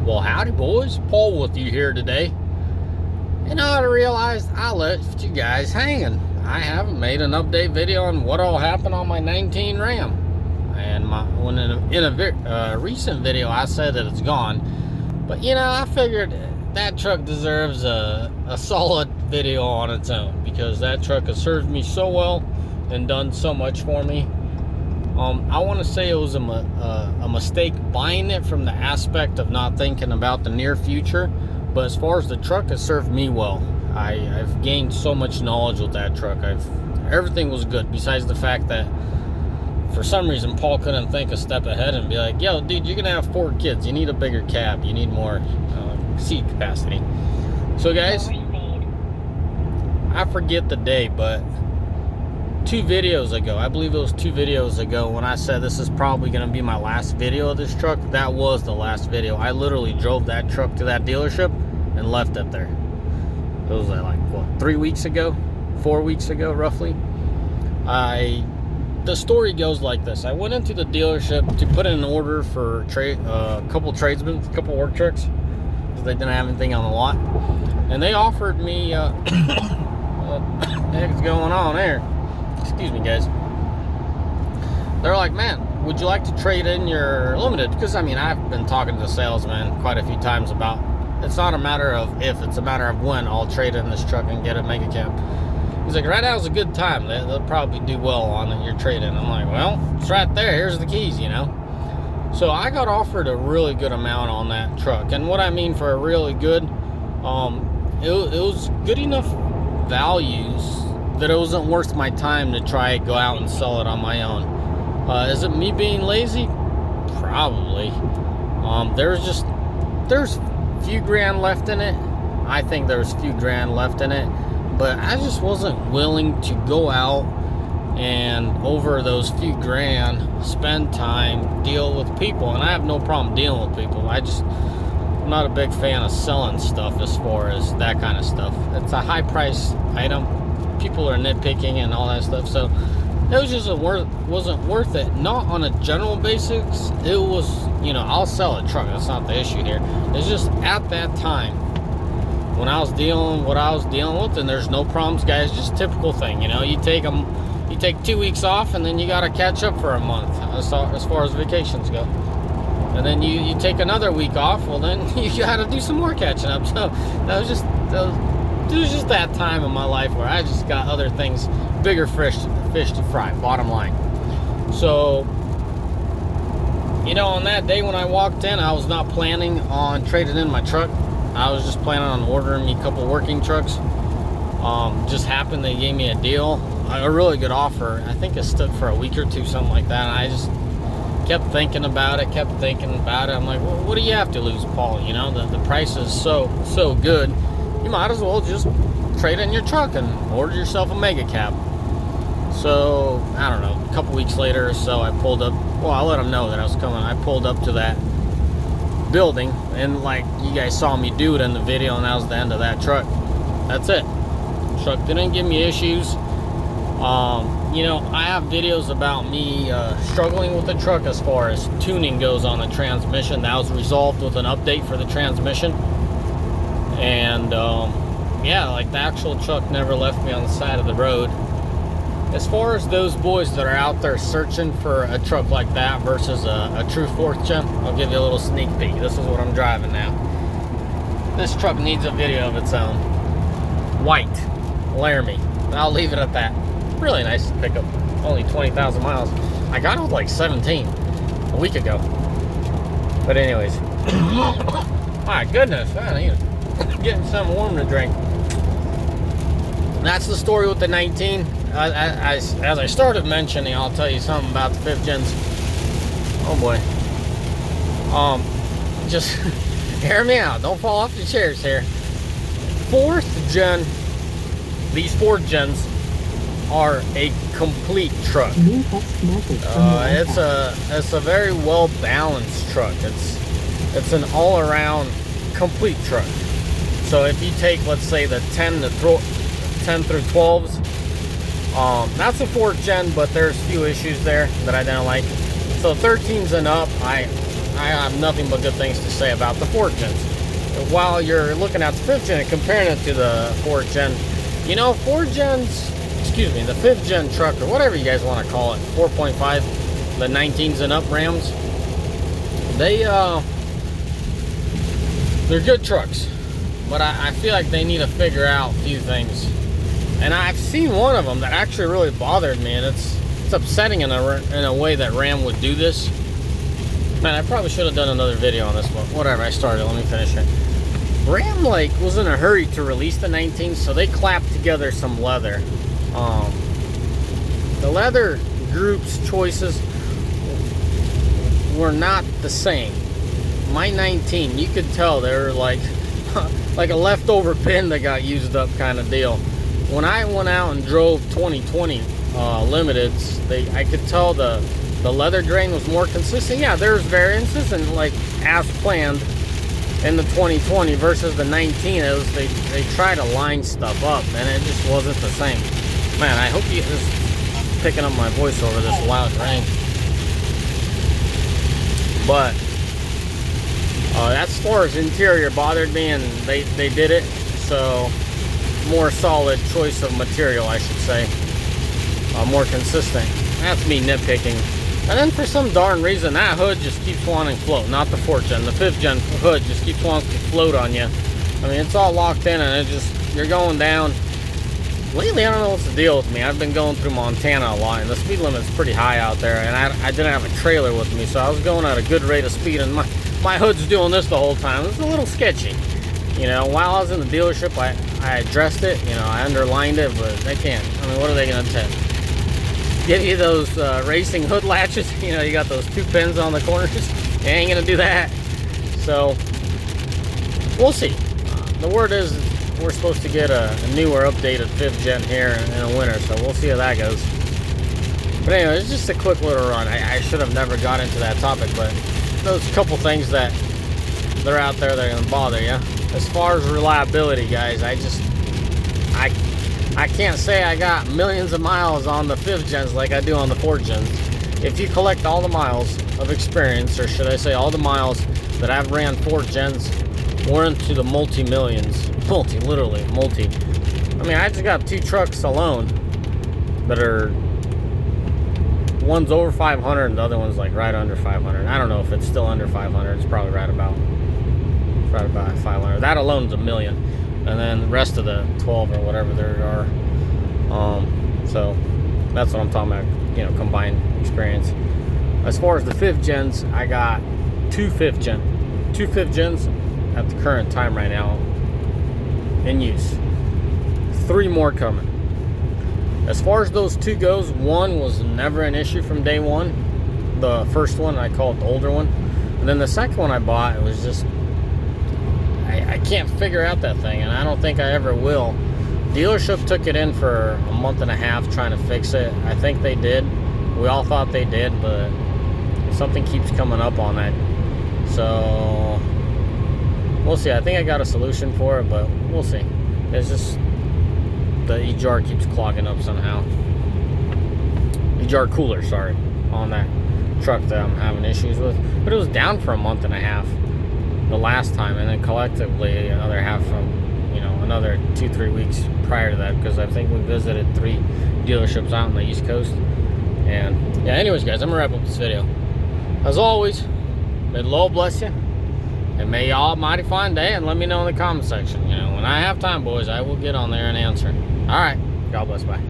Well, howdy boys, Paul with you here today. You know, I realized I left you guys hanging. I haven't made an update video on what all happened on my 19 Ram. And when in a recent video I said that it's gone. But you know, I figured that truck deserves a solid video on its own, because that truck has served me so well and done so much for me. I want to say it was a mistake buying it from the aspect of not thinking about the near future, but as far as the truck, has served me well. I've gained so much knowledge with that truck. Everything was good, besides the fact that for some reason Paul couldn't think a step ahead and be like, yo dude, you're gonna have 4 kids, you need a bigger cab, you need more seat capacity. So guys, I forget the day, but 2 videos ago, I believe it was 2 videos ago, when I said this is probably going to be my last video of this truck, that was the last video. I literally drove that truck to that dealership and left it there. It was like, what, 3 weeks ago? 4 weeks ago, roughly? The story goes like this. I went into the dealership to put in an order for a couple tradesmen, a couple work trucks, because they didn't have anything on the lot. And they offered me, what the heck's going on there? Excuse me, guys. They're like, man, would you like to trade in your Limited? Because, I mean, I've been talking to the salesman quite a few times about, it's not a matter of if, it's a matter of when I'll trade in this truck and get a mega cab. He's like, right now is a good time. They'll probably do well on your trade-in. I'm like, well, it's right there. Here's the keys, you know. So I got offered a really good amount on that truck. And what I mean for a really good, it was good enough values that it wasn't worth my time to try go out and sell it on my own. Is it me being lazy? Probably. There's few grand left in it. I think there's few grand left in it, but I just wasn't willing to go out and over those few grand spend time, deal with people. And I have no problem dealing with people. I'm not a big fan of selling stuff as far as that kind of stuff. It's a high price item. People are nitpicking and all that stuff, so it was just wasn't worth it. Not on a general basis. It was, you know, I'll sell a truck. That's not the issue here. It's just at that time when I was dealing what I was dealing with, and there's no problems, guys. Just typical thing, you know. You take 2 weeks off, and then you got to catch up for a month as far as vacations go. And then you take another week off. Well, then you got to do some more catching up. So that was just. It was just that time in my life where I just got other things, bigger fish to fry, bottom line. So, you know, on that day when I walked in, I was not planning on trading in my truck. I was just planning on ordering me a couple working trucks. Just happened they gave me a deal, a really good offer. I think it stood for a week or two, something like that. And I just kept thinking about it. I'm like, well, what do you have to lose, Paul? You know, the price is so good. You might as well just trade in your truck and order yourself a mega cab. So, I don't know, a couple weeks later or so, I pulled up. Well, I let them know that I was coming. I pulled up to that building, and like you guys saw me do it in the video, and that was the end of that truck. That's it. Truck didn't give me issues. You know, I have videos about me struggling with the truck as far as tuning goes on the transmission. That was resolved with an update for the transmission. And yeah, like the actual truck never left me on the side of the road. As far as those boys that are out there searching for a truck like that versus a true 4th gen, I'll give you a little sneak peek. This is what I'm driving now. This truck needs a video of its own. White Laramie. I'll leave it at that. Really nice pickup. Only 20,000 miles. I got it with like 17 a week ago. But anyways, my goodness, I need getting something warm to drink. That's the story with the 19. As I started mentioning, I'll tell you something about the 5th gens. Oh boy. Just hear me out. Don't fall off the chairs here. 4th gen. These 4th gens are a complete truck. It's a very well balanced truck. It's an all around complete truck. So if you take, let's say, the 10 through 12s, that's a 4th gen, but there's a few issues there that I didn't like. So 13s and up, I have nothing but good things to say about the 4th gens. While you're looking at the 5th gen and comparing it to the 4th gen, you know, 4th gens, excuse me, the 5th gen truck, or whatever you guys want to call it, 4.5, the 19s and up Rams, they're good trucks, but I feel like they need to figure out a few things. And I've seen one of them that actually really bothered me, and it's upsetting in a way that Ram would do this. Man, I probably should have done another video on this, but whatever, I started, let me finish it. Ram, like, was in a hurry to release the 19s, so they clapped together some leather. The leather group's choices were not the same. My 19, you could tell they were like like a leftover pin that got used up kind of deal. When I went out and drove 2020 limiteds, I could tell the leather grain was more consistent. Yeah, there's variances, and like as planned in the 2020 versus the 19, they try to line stuff up, and it just wasn't the same. Man, I hope you just picking up my voice over this loud rain. But as far as interior bothered me, and they did it, so more solid choice of material, I should say, more consistent. That's me nitpicking. And then for some darn reason, that hood just keeps wanting to float. Not the 4th gen, the 5th gen hood just keeps wanting to float on you. I mean, it's all locked in, and you're going down. Lately, I don't know what's the deal with me. I've been going through Montana a lot, and the speed limit's pretty high out there, and I didn't have a trailer with me, so I was going at a good rate of speed, and my hood's doing this the whole time. It's a little sketchy. You know, while I was in the dealership, I addressed it, you know, I underlined it, but they can't. I mean, what are they going to tell? Give you those racing hood latches? You know, you got those 2 pins on the corners. They ain't going to do that. So, we'll see. The word is we're supposed to get a newer, updated 5th gen here in the winter, so we'll see how that goes. But anyway, it's just a quick little run. I should have never got into that topic, but those couple things that they're out there that are going to bother you. As far as reliability, guys, I can't say I got millions of miles on the 5th gens like I do on the 4th gens. If you collect all the miles of experience, or should I say all the miles that I've ran 4th gens, we're into the multi-millions. Literally multi. I mean, I just got 2 trucks alone that are, one's over 500 and the other one's like right under 500. I don't know if it's still under 500. It's probably right about 500. That alone's $1 million, and then the rest of the 12 or whatever there are. So that's what I'm talking about. You know, combined experience. As far as the 5th gens, I got 2 5th gens at the current time right now in use. 3 more coming. As far as those 2 goes, one was never an issue from day one. The first one, I call it the older one. And then the second one I bought, it was just, I can't figure out that thing, and I don't think I ever will. Dealership took it in for a month and a half trying to fix it. I think they did. We all thought they did, but something keeps coming up on that. So we'll see. I think I got a solution for it, but we'll see. It's just the E-jar keeps clogging up somehow. E-jar cooler, sorry, on that truck that I'm having issues with. But it was down for a month and a half the last time, and then collectively another half from, you know, another 2-3 weeks prior to that, because I think we visited 3 dealerships out on the East Coast. And yeah, anyways, guys, I'm gonna wrap up this video. As always, may the Lord bless you, and may y'all have a mighty fine day, and let me know in the comment section. You know, when I have time, boys, I will get on there and answer. All right, God bless, bye.